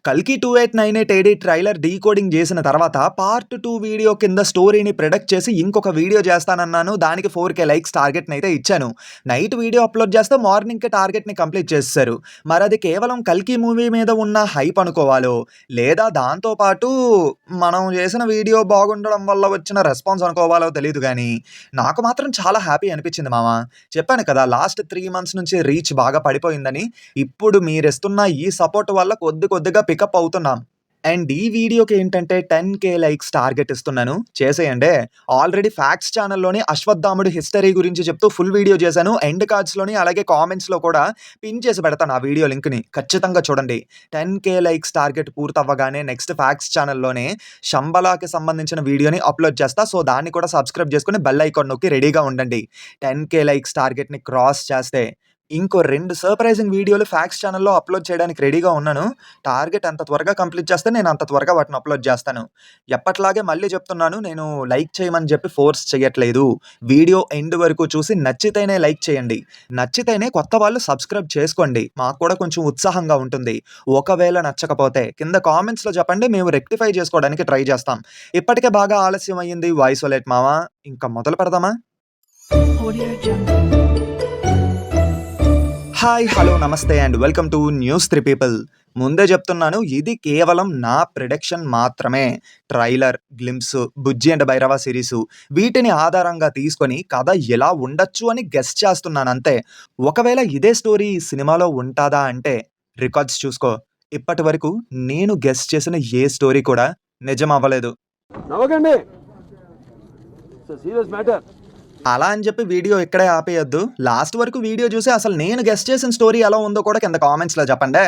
'కల్కి 2898 ఏడీ' trailer decoding జేసిన తర్వాత పార్ట్ 2 వీడియో కింద స్టోరీని ప్రిడిక్ట్ చేసి ఇంకొక వీడియో చేస్తానన్నాను. దానికి 4,000 లైక్స్ టార్గెట్‌నైతే ఇచ్చాను. నైట్ వీడియో అప్‌లోడ్ చేస్తే మార్నింగ్‌కి టార్గెట్‌ని కంప్లీట్ చేసేసారు. మరది కేవలం 'కల్కి' మూవీ మీద ఉన్న హైప్ అనుకోవాలో, లేదా దాంతో పాటు మనం చేసిన వీడియో బాగుండడం వల్ల వచ్చిన రెస్పాన్స్ అనుకోవాలో తెలీదు గానీ, నాకు మాత్రం చాలా హ్యాపీ అనిపించింది మామ. చెప్పాను కదా! లాస్ట్ 3 మంత్స్ నుంచి రీచ్ బాగా పడిపోయిందని. ఇప్పుడు మీరిస్తున్న ఈ సపోర్ట్ వల్ల కొద్దిగా పికప్ అవుతున్నాం. అండ్ ఈ వీడియోకి ఏంటంటే 10,000 లైక్స్ టార్గెట్ ఇస్తున్నాను. చేసేయండే. ఆల్రెడీ ఫ్యాక్ట్స్ ఛానెల్‌లోని అశ్వత్థాముడి హిస్టరీ గురించి చెప్తూ ఫుల్ వీడియో చేశాను. ఎండ్ కార్డ్స్‌లోని అలాగే కామెంట్స్‌లో కూడా పిన్ చేసి పెడతాను ఆ వీడియో లింక్‌ని. ఖచ్చితంగా చూడండి. 10,000 లైక్స్ టార్గెట్ పూర్తవ్వగానే నెక్స్ట్ ఫ్యాక్ట్స్ ఛానెల్‌లోనే శంబలాకి సంబంధించిన వీడియోని అప్‌లోడ్ చేస్తా. సో, దాన్ని కూడా సబ్స్క్రైబ్ చేసుకొని బెల్ ఐకాన్ నొక్కి రెడీగా ఉండండి. 10,000 లైక్స్ టార్గెట్‌ని క్రాస్ చేస్తే ఇంకో 2 సర్ప్రైజింగ్ వీడియోలు ఫ్యాక్ట్స్ ఛానెల్‌లో అప్‌లోడ్ చేయడానికి రెడీగా ఉన్నాను. టార్గెట్ ఎంత త్వరగా కంప్లీట్ చేస్తే నేను అంత త్వరగా వాటిని అప్‌లోడ్ చేస్తాను. ఎప్పటిలాగే మళ్ళీ చెప్తున్నాను, నేను లైక్ చేయమని చెప్పి ఫోర్స్ చేయట్లేదు. వీడియో ఎండ్ వరకు చూసి నచ్చితేనే లైక్ చేయండి. నచ్చితేనే కొత్త వాళ్ళు సబ్స్క్రైబ్ చేసుకోండి. మాకు కూడా కొంచెం ఉత్సాహంగా ఉంటుంది. ఒకవేళ నచ్చకపోతే కింద కామెంట్స్‌లో చెప్పండి. మేము రెక్టిఫై చేసుకోవడానికి ట్రై చేస్తాం. ఇప్పటికే బాగా ఆలస్యం అయ్యింది. వాయిస్ ఓలేట్ మామ. ఇంకా మొదలు పెడదామా? Audio Jungle. హాయ్, హలో, నమస్తే and welcome to news 3 people. ముందే చెప్తున్నాను, ఇది కేవలం నా ప్రిడిక్షన్ మాత్రమే. Trailer, glimpse, 'Bujji and Bhairava' series వీటిని ఆధారంగా తీసుకొని కథ ఎలా ఉండొచ్చు అని గెస్ చేస్తున్నానంతే. ఒకవేళ ఇదే స్టోరీ ఈ సినిమాలో ఉంటాదా అంటే రికార్డ్స్ చూసుకో. ఇప్పటి వరకు నేను గెస్ చేసిన ఏ స్టోరీ కూడా నిజం అవ్వలేదు. నవ్వకండి. Serious matter. అలా అని చెప్పి వీడియో ఇక్కడే ఆపేయొద్దు. లాస్ట్ వరకు వీడియో చూసి అసలు నేను గెస్ చేసిన స్టోరీ ఎలా ఉందో కూడా కింద కామెంట్స్‌లో చెప్పండే.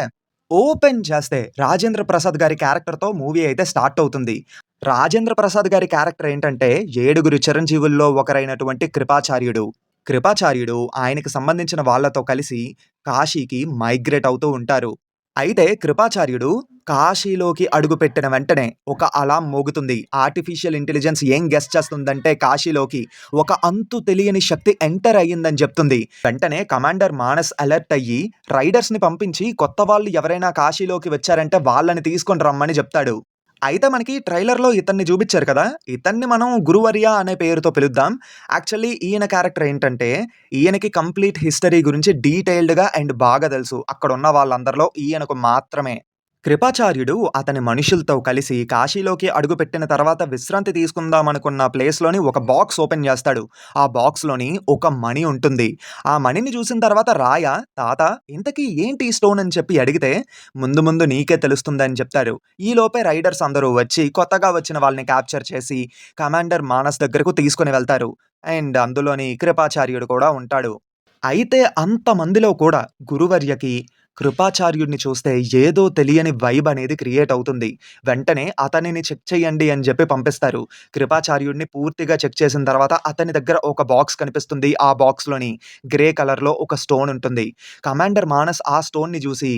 ఓపెన్ చేస్తే రాజేంద్ర ప్రసాద్ గారి క్యారెక్టర్‌తో మూవీ అయితే స్టార్ట్ అవుతుంది. రాజేంద్ర ప్రసాద్ గారి క్యారెక్టర్ ఏంటంటే 7 చిరంజీవుల్లో ఒకరైనటువంటి కృపాచార్యుడు. కృపాచార్యుడు ఆయనకి సంబంధించిన వాళ్ళతో కలిసి కాశీకి మైగ్రేట్ అవుతూ ఉంటారు. అయితే కృపాచార్యుడు కాశీలోకి అడుగుపెట్టిన వెంటనే ఒక అలార్మ్ మోగుతుంది. ఆర్టిఫిషియల్ ఇంటెలిజెన్స్ ఏం గెస్ చేస్తుందంటే కాశీలోకి ఒక అంతు తెలియని శక్తి ఎంటర్ అయ్యిందని చెప్తుంది. వెంటనే కమాండర్ మానస్ అలర్ట్ అయ్యి రైడర్స్‌ని పంపించి కొత్త వాళ్ళు ఎవరైనా కాశీలోకి వచ్చారంటే వాళ్ళని తీసుకొని రమ్మని చెప్తాడు. అయితే మనకి ట్రైలర్‌లో ఇతన్ని చూపిచ్చారు కదా! ఇతన్ని మనం గురువర్య అనే పేరుతో పిలుద్దాం. యాక్చువల్లీ ఈయన క్యారెక్టర్ ఏంటంటే, ఈయనకి కంప్లీట్ హిస్టరీ గురించి డీటెయిల్డ్‌గా అండ్ బాగా తెలుసు. అక్కడున్న వాళ్ళందరిలో ఈయనకు మాత్రమే. కృపాచార్యుడు అతని మనుషులతో కలిసి కాశీలోకి అడుగుపెట్టిన తర్వాత విశ్రాంతి తీసుకుందామనుకున్న ప్లేస్‌లోని ఒక బాక్స్ ఓపెన్ చేస్తాడు. ఆ బాక్స్‌లోని ఒక మణి ఉంటుంది. ఆ మణిని చూసిన తర్వాత రాయ, "తాత, ఇంతకీ ఏంటి ఈ స్టోన్" అని చెప్పి అడిగితే, "ముందు ముందు నీకే తెలుస్తుందని" చెప్తారు. ఈలోపే రైడర్స్ అందరూ వచ్చి కొత్తగా వచ్చిన వాళ్ళని క్యాప్చర్ చేసి కమాండర్ మానస్ దగ్గరకు తీసుకొని వెళ్తారు. అండ్ అందులోని కృపాచార్యుడు కూడా ఉంటాడు. అయితే అంతమందిలో కూడా గురువర్యకి కృపాచార్యుడిని చూస్తే ఏదో తెలియని వైబ్ అనేది క్రియేట్ అవుతుంది. వెంటనే అతనిని చెక్ చేయండి అని చెప్పి పంపిస్తారు. కృపాచార్యుడిని పూర్తిగా చెక్ చేసిన తర్వాత అతని దగ్గర ఒక బాక్స్ కనిపిస్తుంది. ఆ బాక్స్‌లోని గ్రే కలర్‌లో ఒక స్టోన్ ఉంటుంది. కమాండర్ మానస్ ఆ స్టోన్‌ని చూసి,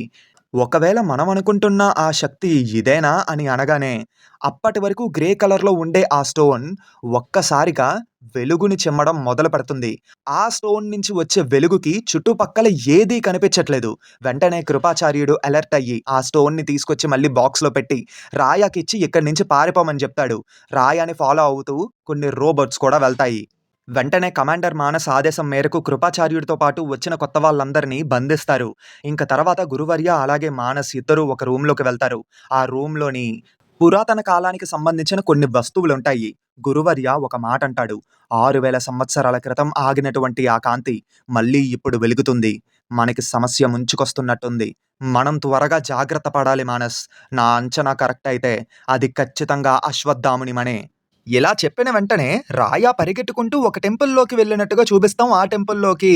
ఒకవేళ మనం అనుకుంటున్న ఆ శక్తి ఇదేనా అని అనగానే, అప్పటి వరకు గ్రే కలర్‌లో ఉండే ఆ స్టోన్ ఒక్కసారిగా వెలుగుని చిమ్మడం మొదలుపెడుతుంది. ఆ స్టోన్ నుంచి వచ్చే వెలుగుకి చుట్టుపక్కల ఏదీ కనిపించట్లేదు. వెంటనే కృపాచార్యుడు అలర్ట్ అయ్యి ఆ స్టోన్‌ని తీసుకొచ్చి మళ్ళీ బాక్స్‌లో పెట్టి రాయకిచ్చి ఇక్కడి నుంచి పారిపోమని చెప్తాడు. రాయని ఫాలో అవుతూ కొన్ని రోబోట్స్ కూడా వెళ్తాయి. వెంటనే కమాండర్ మానస్ ఆదేశం మేరకు కృపాచార్యుడితో పాటు వచ్చిన కొత్త వాళ్ళందరినీ బంధిస్తారు. ఇంక తర్వాత గురువర్య అలాగే మానస్ ఇద్దరూ ఒక రూమ్‌లోకి వెళ్తారు. ఆ రూమ్‌లోని పురాతన కాలానికి సంబంధించిన కొన్ని వస్తువులుంటాయి. గురువర్య ఒక మాటంటాడు. 6,000 సంవత్సరాల క్రితం ఆగినటువంటి ఆ కాంతి మళ్ళీ ఇప్పుడు వెలుగుతుంది. మనకి సమస్య ముంచుకొస్తున్నట్టుంది. మనం త్వరగా జాగ్రత్త పడాలి మానస్. నా అంచనా కరెక్ట్ అయితే అది ఖచ్చితంగా అశ్వత్థాముని మనే. ఇలా చెప్పిన వెంటనే రాయ పరిగెట్టుకుంటూ ఒక టెంపుల్‌లోకి వెళ్ళినట్టుగా చూపిస్తాం. ఆ టెంపుల్‌లోకి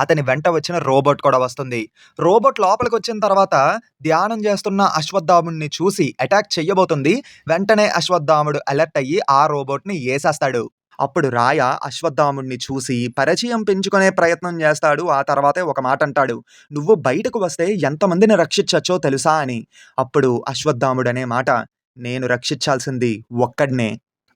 అతని వెంట వచ్చిన రోబోట్ కూడా వస్తుంది. రోబోట్ లోపలికొచ్చిన తర్వాత ధ్యానం చేస్తున్న అశ్వత్థాముడిని చూసి అటాక్ చెయ్యబోతుంది. వెంటనే అశ్వత్థాముడు అలర్ట్ అయ్యి ఆ రోబోట్‌ని ఏసేస్తాడు. అప్పుడు రాయ అశ్వత్థాముడిని చూసి పరిచయం పెంచుకునే ప్రయత్నం చేస్తాడు. ఆ తర్వాతే ఒక మాటంటాడు. "నువ్వు బయటకు వస్తే ఎంతమందిని రక్షించొచ్చో తెలుసా" అని. అప్పుడు అశ్వత్థాముడనే మాట, "నేను రక్షించాల్సింది ఒక్కడినే.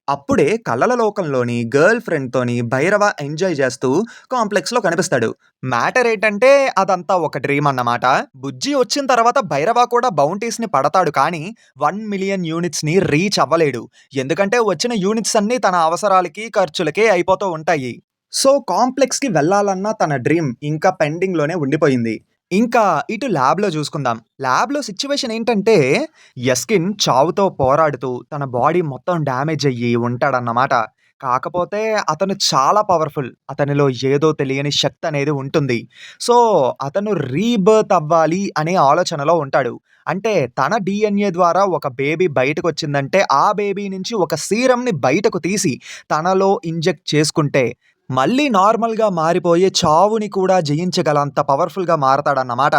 అప్పుడే కలల లోకంలోని గర్ల్ ఫ్రెండ్‌తోని భైరవ ఎంజాయ్ చేస్తూ కాంప్లెక్స్‌లో కనిపిస్తాడు. మ్యాటర్ ఏంటంటే అదంతా ఒక డ్రీమ్ అన్నమాట. బుజ్జి వచ్చిన తర్వాత భైరవ కూడా బౌంటీస్‌ని పడతాడు కానీ 1,000,000 యూనిట్స్‌ని రీచ్ అవ్వలేడు. ఎందుకంటే వచ్చిన యూనిట్స్ అన్నీ తన అవసరాలకి, ఖర్చులకే అయిపోతూ ఉంటాయి. సో, కాంప్లెక్స్‌కి వెళ్ళాలన్న తన డ్రీమ్ ఇంకా పెండింగ్‌లోనే ఉండిపోయింది. ఇంకా ఇటు ల్యాబ్‌లో చూసుకుందాం. ల్యాబ్‌లో సిట్యుయేషన్ ఏంటంటే యస్కిన్ చావుతో పోరాడుతూ తన బాడీ మొత్తం డ్యామేజ్ అయ్యి ఉంటాడన్నమాట. కాకపోతే అతను చాలా పవర్‌ఫుల్. అతనిలో ఏదో తెలియని శక్తి అనేది ఉంటుంది. సో, అతను రీబర్త్ అవ్వాలి అనే ఆలోచనలో ఉంటాడు. అంటే తన డీఎన్ఏ ద్వారా ఒక బేబీ బయటకొచ్చిందంటే ఆ బేబీ నుంచి ఒక సీరమ్‌ని బయటకు తీసి తనలో ఇంజెక్ట్ చేసుకుంటే మళ్ళీ నార్మల్‌గా మారిపోయి చావుని కూడా జయించగలంత పవర్‌ఫుల్‌గా మారతాడన్నమాట.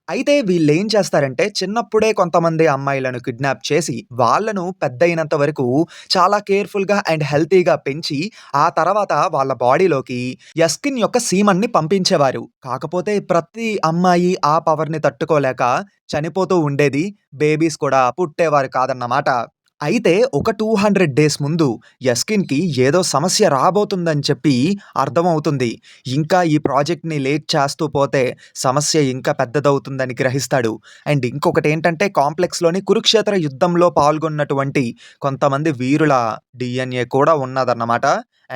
అయితే వీళ్ళేం చేస్తారంటే చిన్నప్పుడే కొంతమంది అమ్మాయిలను కిడ్నాప్ చేసి, వాళ్ళను పెద్దయినంత వరకు చాలా కేర్‌ఫుల్‌గా అండ్ హెల్తీగా పెంచి, ఆ తర్వాత వాళ్ళ బాడీలోకి యస్కిన్ యొక్క సీమన్‌ని పంపించేవారు. కాకపోతే ప్రతి అమ్మాయి ఆ పవర్‌ని తట్టుకోలేక చనిపోతూ ఉండేది. బేబీస్ కూడా పుట్టేవారు కాదన్నమాట. అయితే ఒక 200 డేస్ ముందు యస్కిన్‌కి ఏదో సమస్య రాబోతుందని చెప్పి అర్థమవుతుంది. ఇంకా ఈ ప్రాజెక్ట్‌ని లేట్ చేస్తూ పోతే సమస్య ఇంకా పెద్దదవుతుందని గ్రహిస్తాడు. అండ్ ఇంకొకటేంటంటే కాంప్లెక్స్‌లోని కురుక్షేత్ర యుద్ధంలో పాల్గొన్నటువంటి కొంతమంది వీరుల డీఎన్ఏ కూడా ఉన్నదన్నమాట.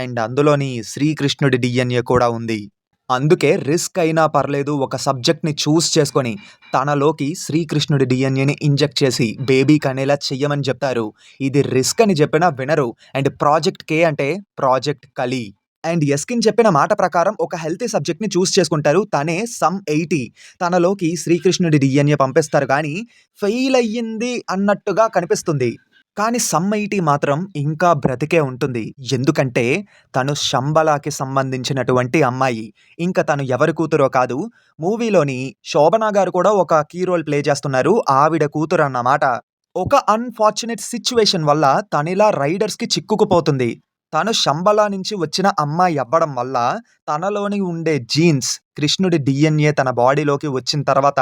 అండ్ అందులోని శ్రీకృష్ణుడి డీఎన్ఏ కూడా ఉంది. అందుకే రిస్క్ అయినా పర్లేదు ఒక సబ్జెక్ట్‌ని చేసుకొని తనలోకి శ్రీకృష్ణుడి డీఎన్ఏని ఇంజెక్ట్ చేసి బేబీకనేలా చెయ్యమని జెప్తారు. ఇది రిస్క్ అని జెప్పినా వినరు. అండ్ ప్రాజెక్ట్ కే అంటే ప్రాజెక్ట్ కలి. అండ్ యస్కిన్ చెప్పిన మాట ప్రకారం ఒక హెల్తీ సబ్జెక్ట్‌ని చేసుకుంటారు. తనే సమ్ 80 తనలోకి శ్రీకృష్ణుడి డీఎన్ఏ పంపిస్తారు గానీ ఫెయిల్ అయ్యింది అన్నట్టుగా కనిపిస్తుంది. కానీ సమ్ 80 మాత్రం ఇంకా బ్రతికే ఉంటుంది. ఎందుకంటే తను శంబలాకి సంబంధించినటువంటి అమ్మాయి. ఇంక తను ఎవరి కూతురో కాదు. మూవీలోని శోభన గారు కూడా ఒక కీ రోల్ ప్లే చేస్తున్నారు. ఆవిడ కూతురన్నమాట. ఒక అన్‌ఫార్చునేట్ సిట్యుయేషన్ వల్ల తనిలా రైడర్స్‌కి చిక్కుకుపోతుంది. తను శంబల నుంచి వచ్చిన అమ్మాయి అవ్వడం వల్ల తనలోని ఉండే జీన్స్ కృష్ణుడి డీఎన్ఏ తన బాడీలోకి వచ్చిన తర్వాత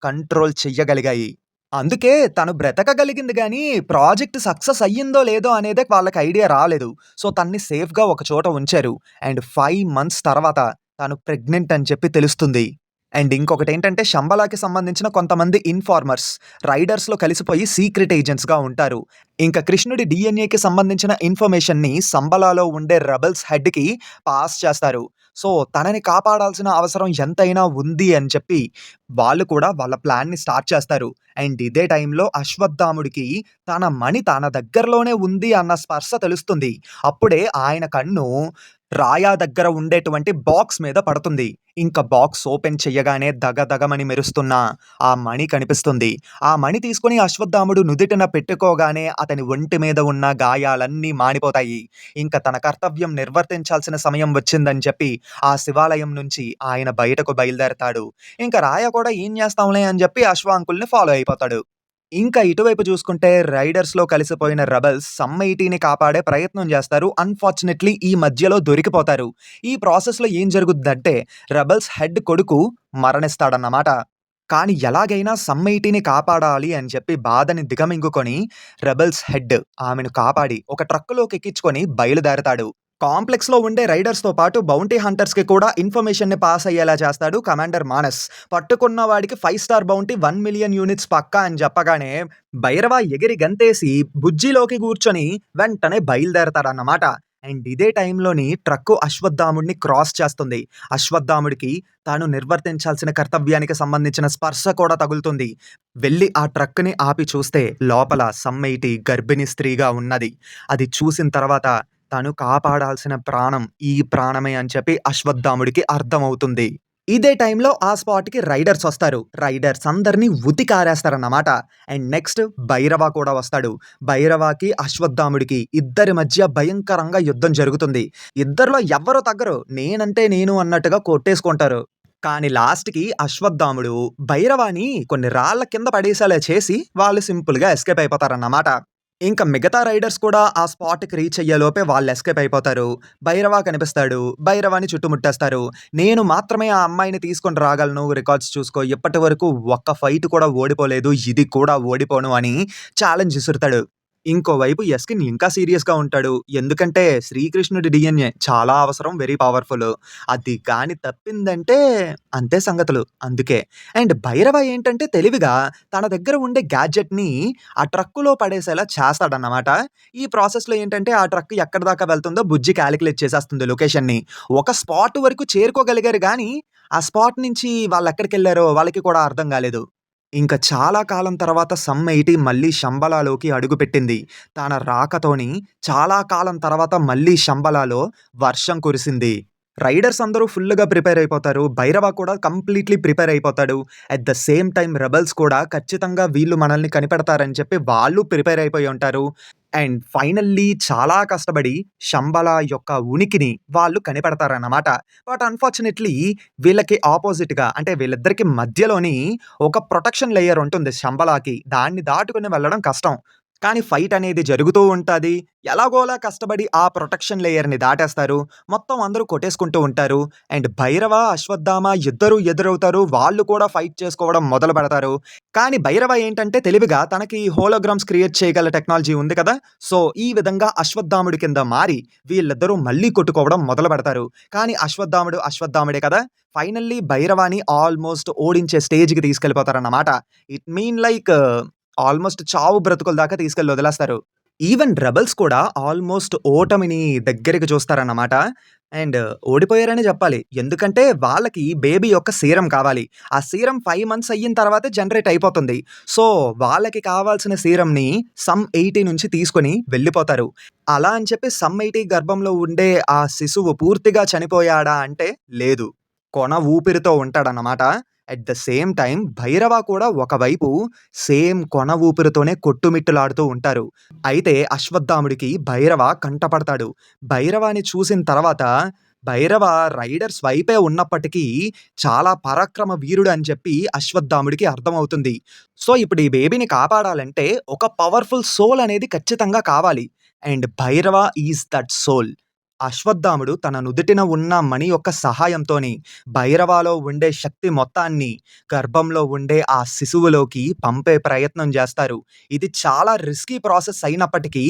కంట్రోల్ చెయ్యగలిగాయి. అందుకే తను బ్రతకగలిగింది గానీ, ప్రాజెక్ట్ సక్సెస్ అయ్యిందో లేదో అనేదే వాళ్ళకి ఐడియా రాలేదు. సో, తన్ని సేఫ్‌గా ఒక చోట ఉంచారు. అండ్ 5 మంత్స్ తర్వాత తను ప్రెగ్నెంట్ అని చెప్పి తెలుస్తుంది. అండ్ ఇంకొకటేంటంటే, శంబలాకి సంబంధించిన కొంతమంది ఇన్ఫార్మర్స్ రైడర్స్‌లో కలిసిపోయి సీక్రెట్ ఏజెంట్స్‌గా ఉంటారు. ఇంక కృష్ణుడి డీఎన్ఏకి సంబంధించిన ఇన్ఫర్మేషన్‌ని సంబలాలో ఉండే రెబెల్స్ హెడ్‌కి పాస్ చేస్తారు. సో, తనని కాపాడాల్సిన అవసరం ఎంతైనా ఉంది అని చెప్పి వాళ్ళు కూడా వాళ్ళ ప్లాన్‌ని స్టార్ట్ చేస్తారు. అండ్ ఇదే టైంలో అశ్వత్థాముడికి తన మణి తన దగ్గరలోనే ఉంది అన్న స్పర్శ తెలుస్తుంది. అప్పుడే ఆయన కన్ను రాయ దగ్గర ఉండేటువంటి బాక్స్ మీద పడుతుంది. ఇంక బాక్స్ ఓపెన్ చెయ్యగానే దగదగమని మెరుస్తున్న ఆ మణి కనిపిస్తుంది. ఆ మణి తీసుకొని అశ్వత్థాముడు నుదిటిన పెట్టుకోగానే అతని ఒంటి మీద ఉన్న గాయాలన్నీ మానిపోతాయి. ఇంక తన కర్తవ్యం నిర్వర్తించాల్సిన సమయం వచ్చిందని చెప్పి ఆ శివాలయం నుంచి ఆయన బయటకు బయలుదేరతాడు. ఇంక రాయ కూడా ఏం చేస్తాంలే అని చెప్పి అశ్వ అంకుల్‌ని ఫాలో అయిపోతాడు. ఇంకా ఇటువైపు చూసుకుంటే రైడర్స్‌లో కలిసిపోయిన రెబెల్స్ సమ్ 80ని కాపాడే ప్రయత్నం చేస్తారు. అన్‌ఫార్చునేట్‌లీ ఈ మధ్యలో దొరికిపోతారు. ఈ ప్రాసెస్‌లో ఏం జరుగుద్దంటే రెబెల్స్ హెడ్ కొడుకు మరణిస్తాడన్నమాట. కానీ ఎలాగైనా సమ్ 80ని కాపాడాలి అని చెప్పి బాధని దిగమింగుకొని రెబెల్స్ హెడ్ ఆమెను కాపాడి ఒక ట్రక్కులోకి ఎక్కించుకొని బయలుదేరతాడు. కాంప్లెక్స్‌లో ఉండే రైడర్స్‌తో పాటు బౌంటీ హంటర్స్‌కి కూడా ఇన్ఫర్మేషన్‌ని పాస్ అయ్యేలా చేస్తాడు కమాండర్ మానస్. పట్టుకున్న వాడికి 5 స్టార్ బౌంటీ 1,000,000 యూనిట్స్ పక్కా అని చెప్పగానే భైరవ ఎగిరి గంతేసి బుజ్జిలోకి కూర్చొని వెంటనే బయలుదేరతాడన్నమాట. అండ్ ఇదే టైంలోని ట్రక్కు అశ్వత్థాముడిని క్రాస్ చేస్తుంది. అశ్వత్థాముడికి తాను నిర్వర్తించాల్సిన కర్తవ్యానికి సంబంధించిన స్పర్శ కూడా తగులుతుంది. వెళ్లి ఆ ట్రక్కుని ఆపి చూస్తే లోపల సమ్ 80 గర్భిణీ స్త్రీగా ఉన్నది. అది చూసిన తర్వాత తను కాపాడాల్సిన ప్రాణం ఈ ప్రాణమే అని చెప్పి అశ్వత్థాముడికి అర్థమవుతుంది. ఇదే టైంలో ఆ స్పాట్‌కి రైడర్స్ వస్తారు. రైడర్స్ అందరిని ఉతికారేస్తారన్నమాట. అండ్ నెక్స్ట్ భైరవ కూడా వస్తాడు. భైరవకి, అశ్వత్థాముడికి ఇద్దరి మధ్య భయంకరంగా యుద్ధం జరుగుతుంది. ఇద్దరిలో ఎవ్వరు తగ్గరు. నేనంటే నేను అన్నట్టుగా కొట్టేసుకుంటారు. కానీ లాస్ట్‌కి అశ్వత్థాముడు భైరవని కొన్ని రాళ్ళ కింద పడేసేలా చేసి వాళ్ళు సింపుల్‌గా ఎస్కేప్ అయిపోతారన్నమాట. ఇంక మిగతా రైడర్స్ కూడా ఆ స్పాట్‌కి రీచ్ అయ్యేలోపే వాళ్ళు ఎస్కేప్ అయిపోతారు. భైరవ కనిపిస్తాడు. భైరవని చుట్టుముట్టేస్తారు. నేను మాత్రమే ఆ అమ్మాయిని తీసుకొని రాగలను. రికార్డ్స్ చూసుకో. ఇప్పటి వరకు ఒక్క ఫైట్ కూడా ఓడిపోలేదు. ఇది కూడా ఓడిపోను అని ఛాలెంజ్ విసురుతాడు. ఇంకోవైపు యస్కిన్ ఇంకా సీరియస్‌గా ఉంటాడు. ఎందుకంటే శ్రీకృష్ణుడి డీఎన్ఏ చాలా అవసరం. Very powerful. అది గాని తప్పిందంటే అంతే సంగతులు. అందుకే. అండ్ భైరవ ఏంటంటే తెలివిగా తన దగ్గర ఉండే గ్యాడ్జెట్‌ని ఆ ట్రక్కులో పడేసేలా చేస్తాడన్నమాట. ఈ ప్రాసెస్‌లో ఏంటంటే ఆ ట్రక్ ఎక్కడి దాకా వెళ్తుందో బుజ్జి కాలిక్యులేట్ చేసేస్తుంది లొకేషన్‌ని. ఒక స్పాట్ వరకు చేరుకోగలిగారు గానీ, ఆ స్పాట్ నుంచి వాళ్ళెక్కడికెళ్లారో వాళ్ళకి కూడా అర్థం గాలేదు. ఇంక చాలా కాలం తర్వాత సమ్ 80 మళ్ళీ శంబలాలోకి అడుగుపెట్టింది. తన రాకతోని చాలా కాలం తర్వాత మళ్ళీ శంబలాలో వర్షం కురిసింది. రైడర్స్ అందరూ ఫుల్లుగా ప్రిపేర్ అయిపోతారు. భైరవ కూడా కంప్లీట్‌లీ ప్రిపేర్ అయిపోతాడు. At the same time rebels కూడా ఖచ్చితంగా వీళ్ళు మనల్ని కనిపెడతారని చెప్పి వాళ్ళు ప్రిపేర్ అయిపోయి ఉంటారు. అండ్ ఫైనల్లీ చాలా కష్టపడి శంబల యొక్క ఉనికిని వాళ్ళు కనిపెడతారన్నమాట. బట్ అన్‌ఫార్చునేట్‌లీ వీళ్ళకి అపోజిట్‌గా అంటే వీళ్ళిద్దరికి మధ్యలోని ఒక ప్రొటెక్షన్ లేయర్ ఉంటుంది శంబలాకి. దాన్ని దాటుకొని వెళ్ళడం కష్టం. కానీ ఫైట్ అనేది జరుగుతూ ఉంటది. ఎలాగోలా కష్టపడి ఆ ప్రొటెక్షన్ లేయర్‌ని దాటేస్తారు. మొత్తం అందరూ కొట్టేసుకుంటూ ఉంటారు. అండ్ భైరవ, అశ్వత్థామ ఇద్దరు ఎదురవుతారు. వాళ్ళు కూడా ఫైట్ చేసుకోవడం మొదలుపెడతారు. కానీ భైరవ ఏంటంటే తెలివిగా తనకి హోలోగ్రామ్స్ క్రియేట్ చేయగల టెక్నాలజీ ఉంది కదా! సో, ఈ విధంగా అశ్వత్థాముడి కింద మారి వీళ్ళిద్దరూ మళ్ళీ కొట్టుకోవడం మొదలుపెడతారు. కానీ అశ్వత్థాముడు అశ్వత్థాముడే కదా! ఫైనల్లీ భైరవాని ఆల్‌మోస్ట్ ఓడించే స్టేజ్‌కి తీసుకెళ్ళిపోతారన్నమాట. ఇట్ మీన్ లైక్ ఆల్‌మోస్ట్ చావు బ్రతుకుల దాకా తీసుకెళ్ళి వదిలేస్తారు. ఈవెన్ రెబెల్స్ కూడా ఆల్‌మోస్ట్ ఓటమిని దగ్గరికి చూస్తారన్నమాట. అండ్ ఓడిపోయారనే జెప్పాలి. ఎందుకంటే వాళ్ళకి బేబీ యొక్క సీరం కావాలి. ఆ సీరం 5 మంత్స్ అయ్యిన తర్వాతే జనరేట్ అయిపోతుంది. సో, వాళ్ళకి కావాల్సిన సీరంని సమ్ 80 నుంచి తీసుకొని వెళ్ళిపోతారు. అలా అని చెప్పి సమ్ 80 గర్భంలో ఉండే ఆ శిశువు పూర్తిగా చనిపోయాడా అంటే లేదు. కొన ఊపిరితో ఉంటాడన్నమాట. At the same time Bhairava కూడా ఒకవైపు సేమ్ కొన ఊపిరితోనే కొట్టుమిట్టులాడుతూ ఉంటారు. అయితే అశ్వత్థాముడికి భైరవ కంటపడతాడు. భైరవాని చూసిన తర్వాత భైరవ రైడర్స్ వైపే ఉన్నప్పటికీ చాలా పరాక్రమ వీరుడు అని చెప్పి అశ్వత్థాముడికి అర్థమవుతుంది. సో, ఇప్పుడు ఈ బేబీని కాపాడాలంటే ఒక పవర్‌ఫుల్ సోల్ అనేది ఖచ్చితంగా కావాలి. And Bhairava is that soul. Ashwatthama తన నుదిటిన ఉన్న మణి యొక్క సహాయంతోని భైరవలో ఉండే శక్తి మొత్తాన్ని గర్భంలో ఉండే ఆ శిశువులోకి పంపే ప్రయత్నం జేస్తారు. ఇది చాలా రిస్కీ ప్రాసెస్ అయినప్పటికీ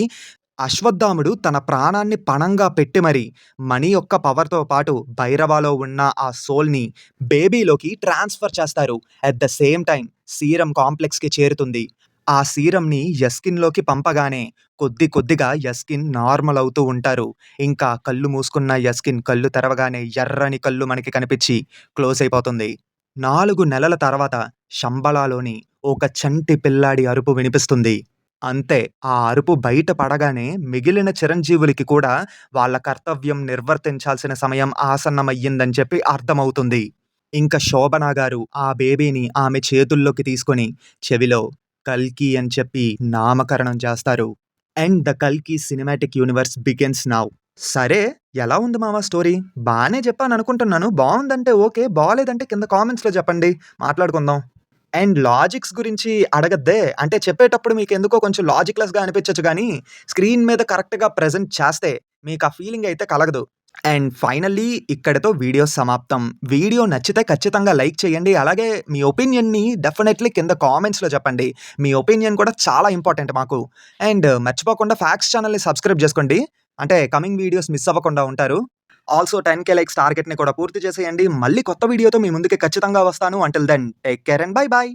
అశ్వత్థాముడు తన ప్రాణాన్ని పణంగా పెట్టి మరి మణి యొక్క పవర్‌తో పాటు భైరవలో ఉన్న ఆ సోల్‌ని బేబీలోకి ట్రాన్స్‌ఫర్ చేస్తారు. At the same time serum కాంప్లెక్స్‌కి చేరుతుంది. ఆ సీరంని యస్కిన్‌లోకి పంపగానే కొద్ది కొద్దిగా యస్కిన్ నార్మల్ అవుతూ ఉంటారు. ఇంకా కళ్ళు మూసుకున్న యస్కిన్ కళ్ళు తెరవగానే ఎర్రని కళ్ళు మనకి కనిపిచ్చి క్లోజ్ అయిపోతుంది. 4 నెలల తర్వాత శంబలాలోని ఒక చంటి పిల్లాడి అరుపు వినిపిస్తుంది. అంతే. ఆ అరుపు బయట పడగానే మిగిలిన చిరంజీవులకి కూడా వాళ్ళ కర్తవ్యం నిర్వర్తించాల్సిన సమయం ఆసన్నమయ్యిందని చెప్పి అర్థమవుతుంది. ఇంక శోభన గారు ఆ బేబీని ఆమె చేతుల్లోకి తీసుకొని చెవిలో 'కల్కి' అని చెప్పి నామకరణం చేస్తారు. అండ్ 'ద కల్కి సినిమాటిక్ యూనివర్స్ బిగిన్స్ నౌ'. సరే, ఎలా ఉంది మామ స్టోరీ? బానే చెప్పాననుకుంటున్నాను. బావుందంటే ఓకే. బాలేదంటే కింద కామెంట్స్‌లో చెప్పండి. మాట్లాడుకుందాం. అండ్ లాజిక్స్ గురించి అడగద్దే. అంటే చెప్పేటప్పుడు మీకెందుకో కొంచెం లాజిక్‌లెస్‌గా అనిపించొచ్చు గానీ, స్క్రీన్ మీద కరెక్ట్‌గా ప్రెజెంట్ చేస్తే మీకా ఫీలింగ్ అయితే కలగదు. అండ్ ఫైనల్లీ ఇక్కడితో వీడియో సమాప్తం. వీడియో నచ్చితే ఖచ్చితంగా లైక్ చేయండి. అలాగే మీ ఒపీనియన్‌ని డెఫినైట్‌లీ కింద కామెంట్స్‌లో చెప్పండి. మీ ఒపీనియన్ కూడా చాలా ఇంపార్టెంట్ మాకు. అండ్ మర్చిపోకుండా ఫ్యాక్ట్స్ ఛానెల్‌ని సబ్స్క్రైబ్ చేసుకోండి. అంటే కమింగ్ వీడియోస్ మిస్ అవ్వకుండా ఉంటారు. ఆల్సో 10,000 లైక్స్ టార్గెట్‌ని కూడా పూర్తి చేసేయండి. మళ్ళీ కొత్త వీడియోతో మీ ముందుకి ఖచ్చితంగా వస్తాను. Until then take care and bye by.